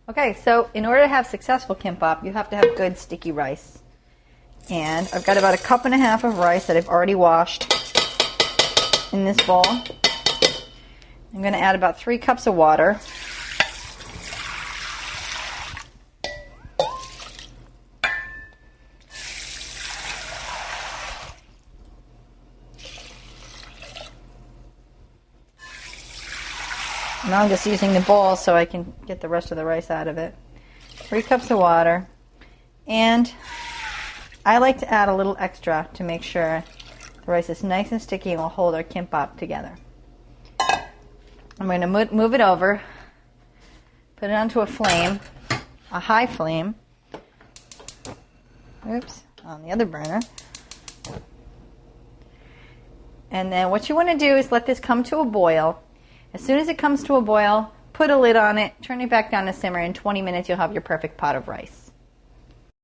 Okay, so in order to have successful kimbap, you have to have good sticky rice. And I've got about 1.5 cups of rice that I've already washed in this bowl. I'm going to add about 3 cups of water. Now I'm just using the bowl so I can get the rest of the rice out of it. 3 cups of water. And I like to add a little extra to make sure the rice is nice and sticky and will hold our kimbap together. I'm going to move it over, put it onto a flame, a high flame. Oops, on the other burner. And then what you want to do is let this come to a boil. As soon as it comes to a boil, put a lid on it, turn it back down to simmer. In 20 minutes, you'll have your perfect pot of rice.